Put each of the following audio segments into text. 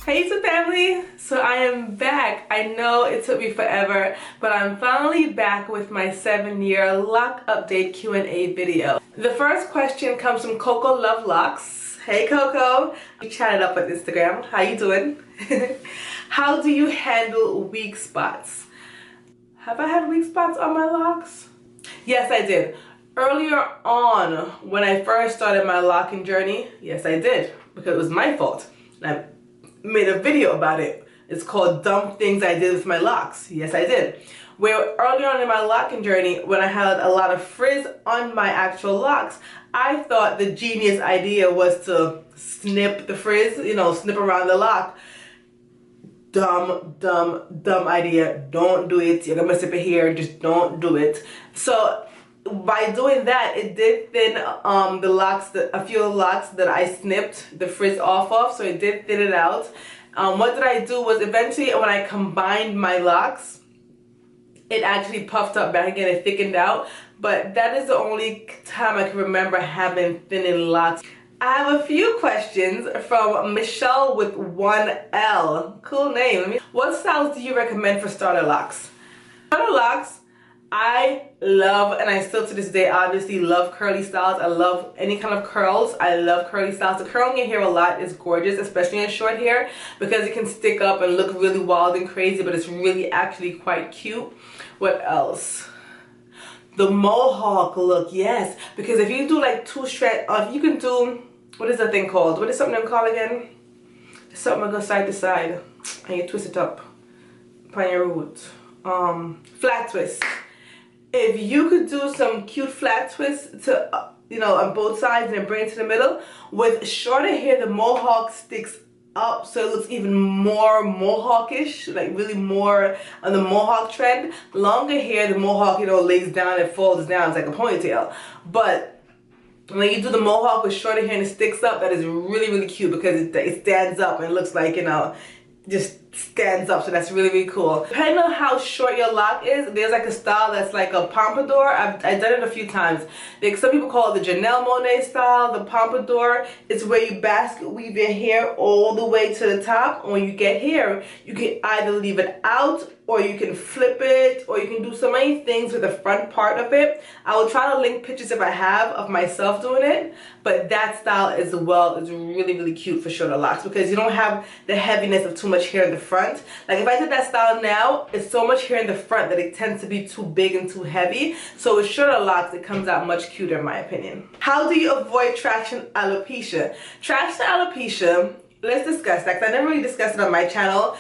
Hey YouTube family, so I am back. I know it took me forever, but I'm finally back with my 7-year lock update Q&A video. The first question comes from Coco Love Locs. Hey Coco, we chatted up on Instagram. How you doing? How do you handle weak spots? Have I had weak spots on my locks? Yes, I did. Earlier on, when I first started my locking journey, yes I did, because it was my fault. And I made a video about it. It's called Dumb Things I Did With My Locks. Yes, I did. Where early on in my locking journey, when I had a lot of frizz on my actual locks, I thought the genius idea was to snip the frizz, you know, snip around the lock. Dumb idea. Don't do it. You're gonna mess up your hair. Just don't do it. So by doing that, it did thin the locks, a few locks that I snipped the frizz off of, so it did thin it out. What did I do was eventually when I combined my locks, it actually puffed up back again, it thickened out, but that is the only time I can remember having thinning locks. I have a few questions from Michelle with 1L. Cool name. What styles do you recommend for starter locks? Starter locks, I love, and I still to this day obviously love curly styles. I love any kind of curls. I love curly styles. The curling your hair a lot is gorgeous, especially in short hair, because it can stick up and look really wild and crazy, but it's really actually quite cute. What else? The mohawk look, yes, because if you do like two strand, you can do, what is that thing called? What is something called again? It's something that goes side to side and you twist it up upon your root. Flat twist. If you could do some cute flat twists to, you know, on both sides and then bring it to the middle, with shorter hair, the mohawk sticks up so it looks even more mohawkish, like really more on the mohawk trend. Longer hair, the mohawk, you know, lays down and folds down, it's like a ponytail. But when you do the mohawk with shorter hair and it sticks up, that is really cute because it stands up and looks like, you know, just stands up, so that's really cool. Depending on how short your lock is, there's like a style that's like a pompadour. I've done it a few times. Like some people call it the Janelle Monáe style. The pompadour is where you basket weave your hair all the way to the top, and when you get here, you can either leave it out or you can flip it, or you can do so many things with the front part of it. I will try to link pictures if I have of myself doing it, but that style as well is really cute for shorter locks because you don't have the heaviness of too much hair in the front. Like if I did that style now, it's so much hair in the front that it tends to be too big and too heavy. So with shorter locks, it comes out much cuter in my opinion. How do you avoid traction alopecia? Traction alopecia, let's discuss that because I never really discussed it on my channel.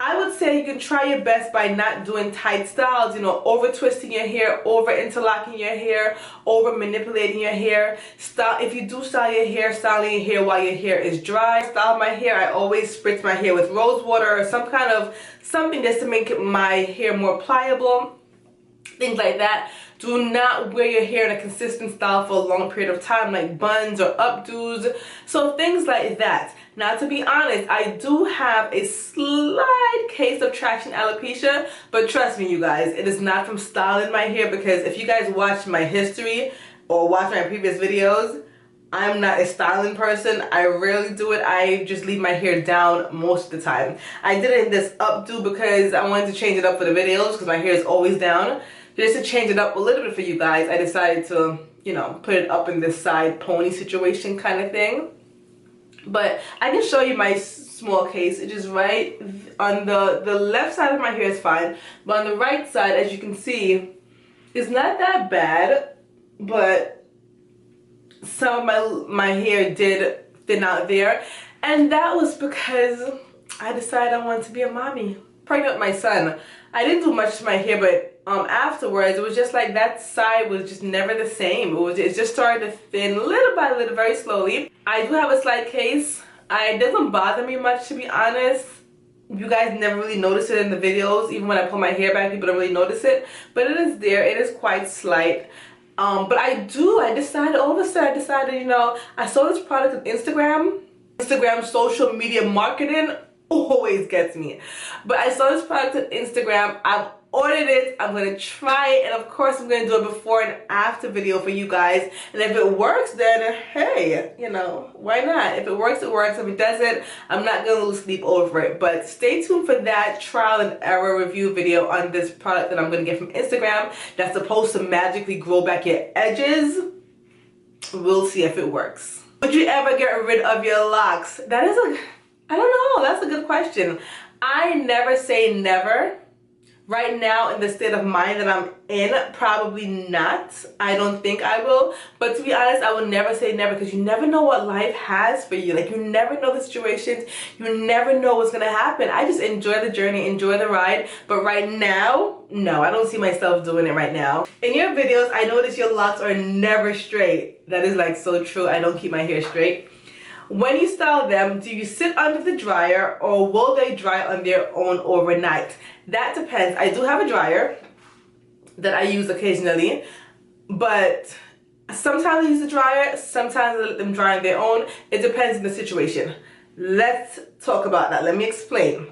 I would say you can try your best by not doing tight styles, you know, over twisting your hair, over interlocking your hair, over manipulating your hair. If you do style your hair, styling your hair while your hair is dry. Style my hair, I always spritz my hair with rose water or some kind of something just to make my hair more pliable. Things like that. Do not wear your hair in a consistent style for a long period of time, like buns or updos. So things like that. Now, to be honest, I do have a slight case of traction alopecia, but trust me, you guys, it is not from styling my hair, because if you guys watch my history or watch my previous videos, I'm not a styling person. I rarely do it. I just leave my hair down most of the time. I did it in this updo because I wanted to change it up for the videos because my hair is always down. Just to change it up a little bit for you guys, I decided to, you know, put it up in this side pony situation kind of thing. But I can show you my small case. It is right on the left side of my hair is fine, but on the right side, as you can see, it's not that bad, but some of my hair did thin out there, and that was because I decided I wanted to be a mommy. Pregnant with my son, I didn't do much to my hair, but afterwards it was just like that side was just never the same. It just started to thin little by little, very slowly. I do have a slight case. It doesn't bother me much, to be honest. You guys never really notice it in the videos. Even when I pull my hair back, people don't really notice it, but it is there. It is quite slight. But I decided, all of a sudden I decided, you know, I saw this product on Instagram. Instagram social media marketing always gets me. But I saw this product on Instagram. I've ordered it. I'm going to try it. And of course, I'm going to do a before and after video for you guys. And if it works, then hey, you know, why not? If it works, it works. If it doesn't, I'm not going to lose sleep over it. But stay tuned for that trial and error review video on this product that I'm going to get from Instagram that's supposed to magically grow back your edges. We'll see if it works. Would you ever get rid of your locks? That is I don't know, that's a good question. I never say never. Right now, in the state of mind that I'm in, probably not. I don't think I will. But to be honest, I will never say never, because you never know what life has for you. Like, you never know the situations. You never know what's going to happen. I just enjoy the journey, enjoy the ride. But right now, no, I don't see myself doing it right now. In your videos, I notice your locks are never straight. That is like so true. I don't keep my hair straight. When you style them, do you sit under the dryer or will they dry on their own overnight? That depends. I do have a dryer that I use occasionally, but sometimes I use the dryer, sometimes I let them dry on their own. It depends on the situation. Let's talk about that. Let me explain.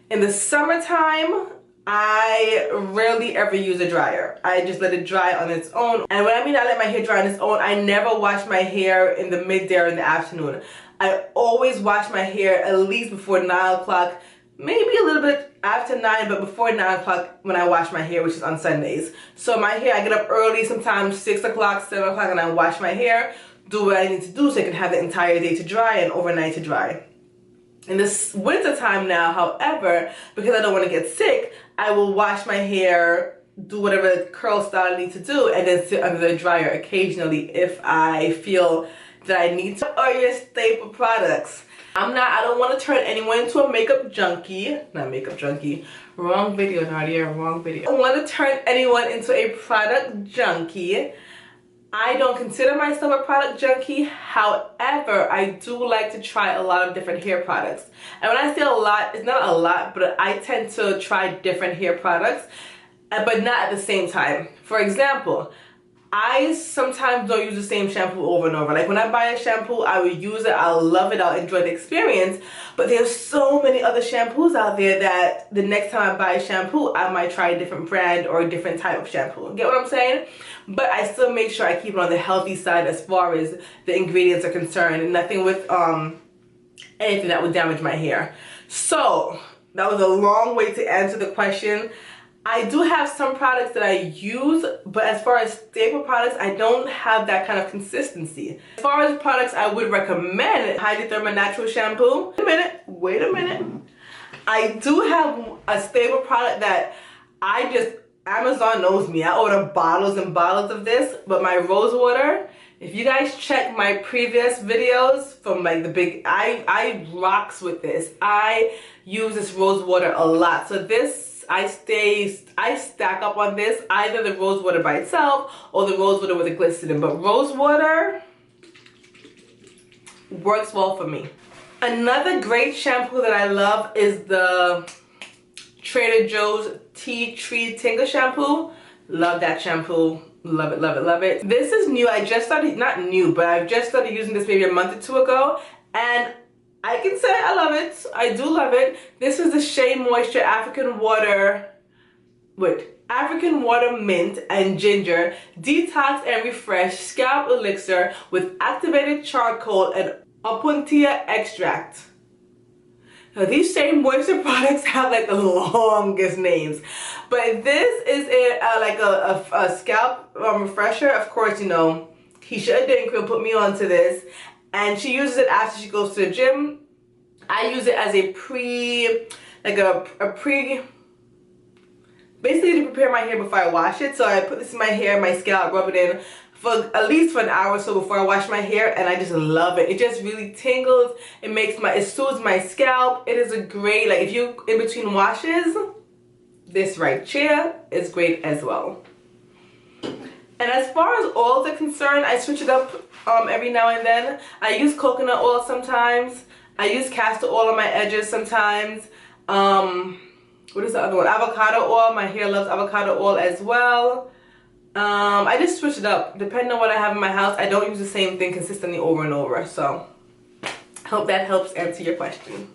In the summertime, I rarely ever use a dryer. I just let it dry on its own. And when I mean I let my hair dry on its own, I never wash my hair in the midday or in the afternoon. I always wash my hair at least before 9 o'clock, maybe a little bit after 9, but before 9 o'clock when I wash my hair, which is on Sundays. So my hair, I get up early, sometimes 6 o'clock, 7 o'clock, and I wash my hair, do what I need to do so I can have the entire day to dry and overnight to dry. In this winter time now, however, because I don't want to get sick, I will wash my hair, do whatever curl style I need to do, and then sit under the dryer occasionally if I feel that I need to. Or your staple products. I don't want to turn anyone into a makeup junkie. Not makeup junkie. Wrong video, Nadia, wrong video. I don't want to turn anyone into a product junkie. I don't consider myself a product junkie. However, I do like to try a lot of different hair products. And when I say a lot, it's not a lot, but I tend to try different hair products, but not at the same time. For example, I sometimes don't use the same shampoo over and over. Like when I buy a shampoo, I will use it, I'll love it, I'll enjoy the experience. But there's so many other shampoos out there that the next time I buy a shampoo, I might try a different brand or a different type of shampoo. Get what I'm saying? But I still make sure I keep it on the healthy side as far as the ingredients are concerned, and nothing with anything that would damage my hair. So that was a long way to answer the question. I do have some products that I use, but as far as staple products, I don't have that kind of consistency. As far as products I would recommend, Hydrothermal Natural Shampoo. Wait a minute. I do have a staple product that Amazon knows me. I order bottles and bottles of this, but my rose water, if you guys check my previous videos from like the big, I rocks with this. I use this rose water a lot. So this, I stack up on this, either the rose water by itself or the rose water with the glycerin. But rose water works well for me. Another great shampoo that I love is the Trader Joe's Tea Tree Tingle Shampoo. Love that shampoo. Love it, love it, love it. This is new. I just started, not new, but I've just started using this maybe a month or two ago. And I can say I love it. I do love it. This is the Shea Moisture African Water Mint and Ginger Detox and Refresh Scalp Elixir with activated charcoal and Alopecia extract. Now these Shea Moisture products have like the longest names, but this is a scalp refresher. Of course, you know, Keisha Adinkra put me onto this, and she uses it after she goes to the gym. I use it as basically to prepare my hair before I wash it. So I put this in my hair, my scalp, rub it in for at least for an hour or so before I wash my hair, and I just love it. It just really tingles. It soothes my scalp. It is a great, like if you in between washes, this right here is great as well. And as far as oils are concerned, I switch it up every now and then. I use coconut oil sometimes. I use castor oil on my edges sometimes. What is the other one? Avocado oil. My hair loves avocado oil as well. I just switch it up. Depending on what I have in my house, I don't use the same thing consistently over and over. So, hope that helps answer your question.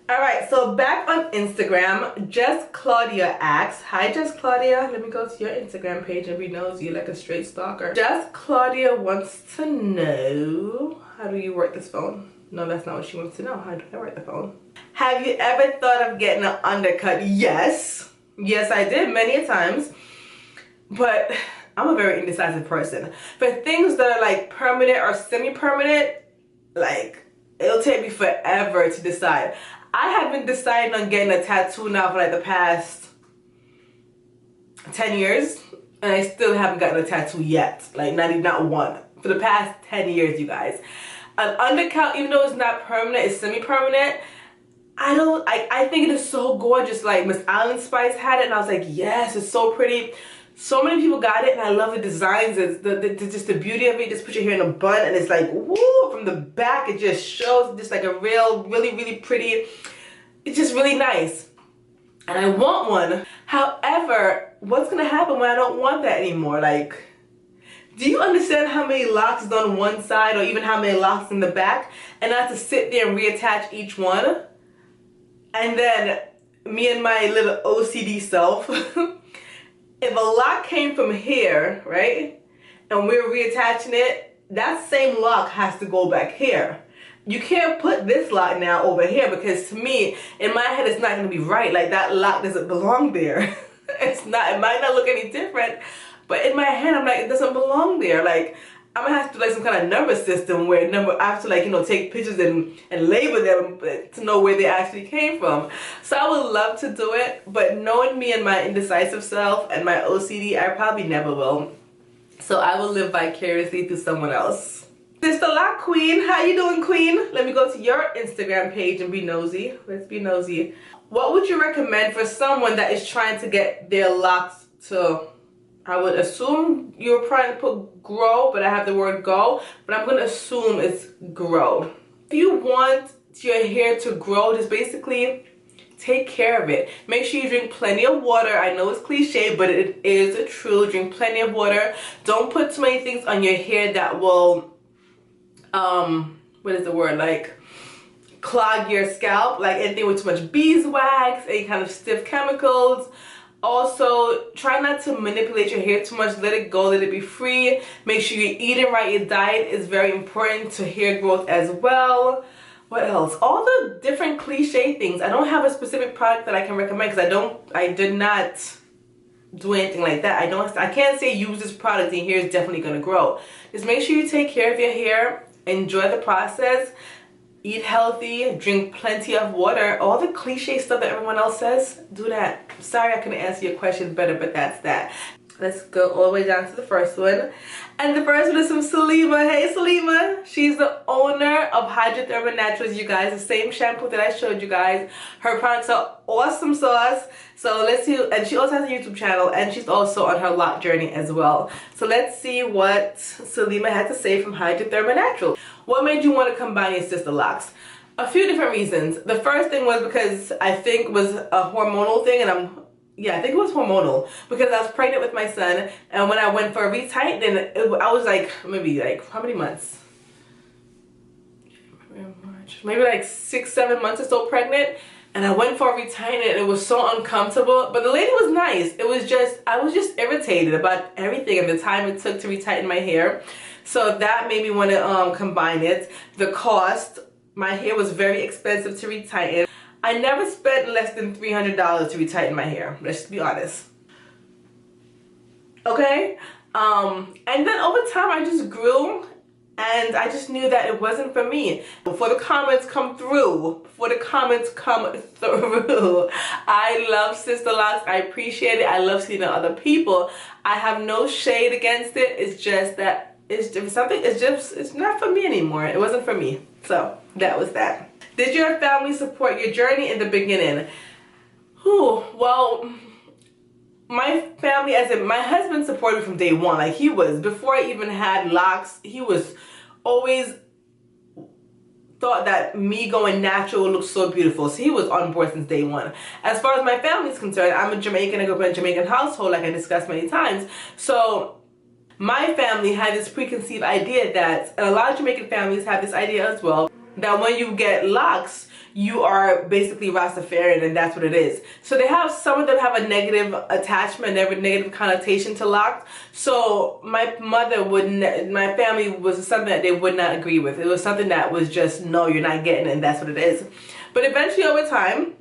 Alright, so back on Instagram, Jess Claudia asks, hi Jess Claudia, let me go to your Instagram page and be nosy like a straight stalker. Jess Claudia wants to know, how do you work this phone? No, that's not what she wants to know. How do I work the phone? Have you ever thought of getting an undercut? Yes. Yes, I did many times. But I'm a very indecisive person. For things that are like permanent or semi-permanent, like it'll take me forever to decide. I have been deciding on getting a tattoo now for like the past 10 years. And I still haven't gotten a tattoo yet. Like not one. For the past 10 years, you guys. An undercut, even though it's not permanent, it's semi-permanent. I think it is so gorgeous. Like Miss Island Spice had it and I was like, yes, it's so pretty. So many people got it and I love the designs. It's just the beauty of it. Just put your hair in a bun and it's like, woo, from the back it just shows just like a real, really pretty. It's just really nice. And I want one. However, what's gonna happen when I don't want that anymore? Like, do you understand how many locks is on one side or even how many locks in the back? And I have to sit there and reattach each one? And then me and my little OCD self, if a lock came from here, right, and we're reattaching it, that same lock has to go back here. You can't put this lock now over here because to me, in my head, it's not going to be right. Like that lock doesn't belong there. It's not, it might not look any different, but in my head, I'm like, it doesn't belong there. Like, I'm gonna have to do like some kind of nervous system where I have to like, you know, take pictures and label them to know where they actually came from. So I would love to do it, but knowing me and my indecisive self and my OCD, I probably never will. So I will live vicariously through someone else. Sister Lock Queen, how you doing, Queen? Let me go to your Instagram page and be nosy. Let's be nosy. What would you recommend for someone that is trying to get their locks to, I would assume you're trying to put grow, but I have the word go, but I'm going to assume it's grow. If you want your hair to grow, just basically take care of it. Make sure you drink plenty of water. I know it's cliche, but it is true. Drink plenty of water. Don't put too many things on your hair that will, what is the word, like clog your scalp, like anything with too much beeswax, any kind of stiff chemicals. Also, try not to manipulate your hair too much. Let it go, let it be free. Make sure you're eating right. Your diet is very important to hair growth as well. What else? All the different cliche things. I don't have a specific product that I can recommend because I did not do anything like that. I can't say use this product and your hair is definitely going to grow. Just make sure you take care of your hair. Enjoy the process. Eat healthy, drink plenty of water. All the cliche stuff that everyone else says, do that. Sorry I couldn't answer your question better, but that's that. Let's go all the way down to the first one. And the first one is from Salima. Hey Salima. She's the owner of Hydrothermal Naturals, you guys. The same shampoo that I showed you guys. Her products are awesome sauce. So let's see. And she also has a YouTube channel. And she's also on her lock journey as well. So let's see what Salima had to say from Hydrothermal Naturals. What made you want to combine your sister locks? A few different reasons. The first thing was because I think it was a hormonal thing, and I think it was hormonal because I was pregnant with my son, and when I went for a retightening, I was like, maybe like, how many months? Maybe like 6-7 months or so pregnant, and I went for a retightening, and it was so uncomfortable, but the lady was nice. It was just, I was just irritated about everything and the time it took to retighten my hair. So that made me want to combine it. The cost, my hair was very expensive to retighten. I never spent less than $300 to retighten my hair. Let's just be honest. Okay? And then over time I just grew and I just knew that it wasn't for me. Before the comments come through, I love Sister Locks. I appreciate it. I love seeing it on other people. I have no shade against it. It's just that it's not for me anymore. It wasn't for me. So that was that. Did your family support your journey in the beginning? Well, my family, as in my husband, supported me from day one. Like he was, before I even had locks, he was always thought that me going natural would look so beautiful. So he was on board since day one. As far as my family is concerned, I'm a Jamaican. I grew up in a Jamaican household, like I discussed many times. So my family had this preconceived idea that, and a lot of Jamaican families have this idea as well, that when you get locks, you are basically Rastafarian, and that's what it is. So they have, some of them have a negative attachment, a negative connotation to locks. So my mother my family was something that they would not agree with. It was something that was just, no, you're not getting it, and that's what it is. But eventually over time,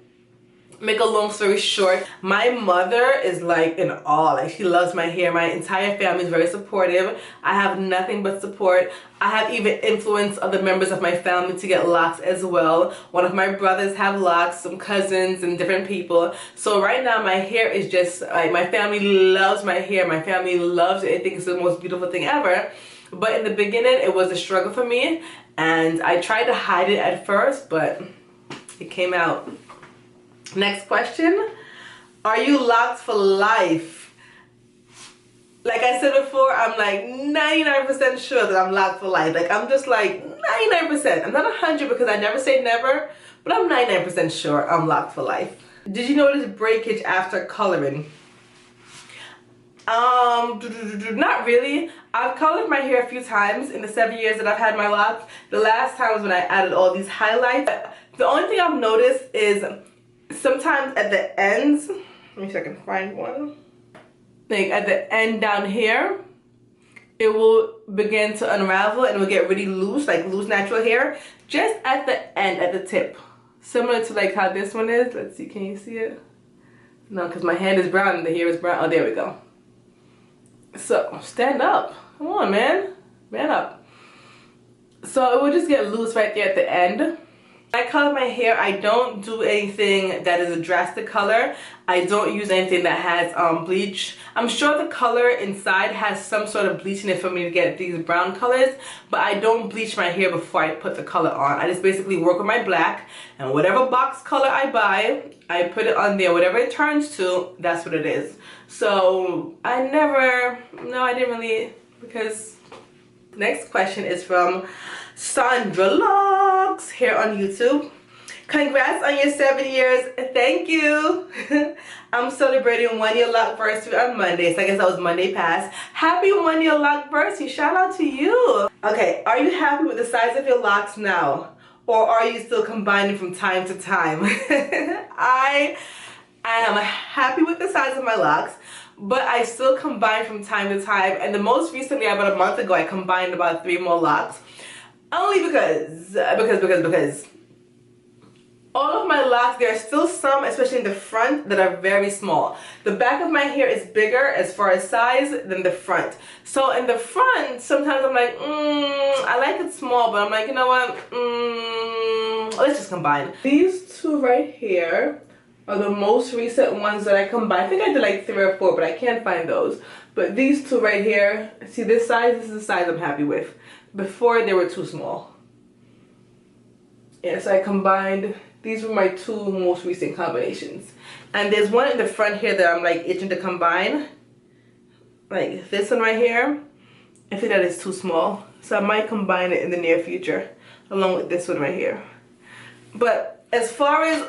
make a long story short, my mother is like in awe. Like, she loves my hair. My entire family is very supportive. I have nothing but support. I have even influenced other members of my family to get locks as well. One of my brothers have locks, some cousins and different people. So right now my hair is just like, my family loves my hair. My family loves it. I think it's the most beautiful thing ever. But in the beginning it was a struggle for me, and I tried to hide it at first, but it came out. Next question. Are you locked for life? Like I said before, I'm like 99% sure that I'm locked for life. Like, I'm just like 99%. I'm not 100 because I never say never, but I'm 99% sure I'm locked for life. Did you notice breakage after coloring? Not really. I've colored my hair a few times in the 7 years that I've had my locks. The last time was when I added all these highlights. The only thing I've noticed is sometimes at the ends, let me see if I can find one. Like at the end down here, it will begin to unravel and it will get really loose, like loose natural hair. Just at the end, at the tip. Similar to like how this one is. Let's see, can you see it? No, because my hand is brown and the hair is brown. Oh, there we go. So, stand up. Come on, man. Man up. So it will just get loose right there at the end. When I color my hair, I don't do anything that is a drastic color. I don't use anything that has bleach. I'm sure the color inside has some sort of bleach in it for me to get these brown colors, but I don't bleach my hair before I put the color on. I just basically work with my black, and whatever box color I buy, I put it on there. Whatever it turns to, that's what it is. So I didn't really, because next question is from Sandra Locs here on YouTube. Congrats on your 7 years. Thank you. I'm celebrating 1 year Locversary on Monday, so I guess that was Monday past. Happy 1 year Locversary. Shout out to you. Okay, are you happy with the size of your locks now? Or are you still combining from time to time? I am happy with the size of my locks, but I still combine from time to time. And the most recently, about a month ago, I combined about 3 more locks. Only because all of my locks, there are still some, especially in the front, that are very small. The back of my hair is bigger as far as size than the front. So in the front, sometimes I'm like, I like it small, but I'm like, you know what, let's just combine. These two right here are the most recent ones that I combined. I think I did like 3 or 4, but I can't find those. But these two right here, see this size? This is the size I'm happy with. Before, they were too small. Yeah, so I combined, these were my 2 most recent combinations. And there's one in the front here that I'm like itching to combine. Like this one right here. I think that is too small. So I might combine it in the near future, along with this one right here. But as far as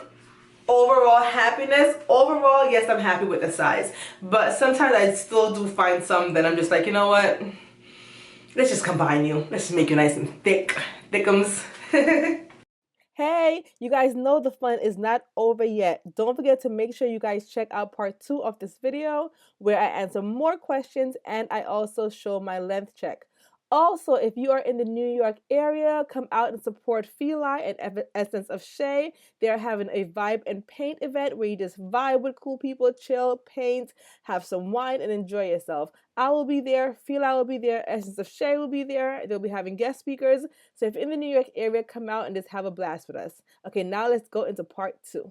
overall happiness, overall, yes, I'm happy with the size. But sometimes I still do find some that I'm just like, you know what? Let's just combine you. Let's just make you nice and thick. Thickums. Hey, you guys know the fun is not over yet. Don't forget to make sure you guys check out part 2 of this video, where I answer more questions and I also show my length check. Also, if you are in the New York area, come out and support Feli and Essence of Shea. They're having a vibe and paint event where you just vibe with cool people, chill, paint, have some wine, and enjoy yourself. I will be there, Feli will be there, Essence of Shea will be there. They'll be having guest speakers. So if you're in the New York area, come out and just have a blast with us. Okay, now let's go into part 2.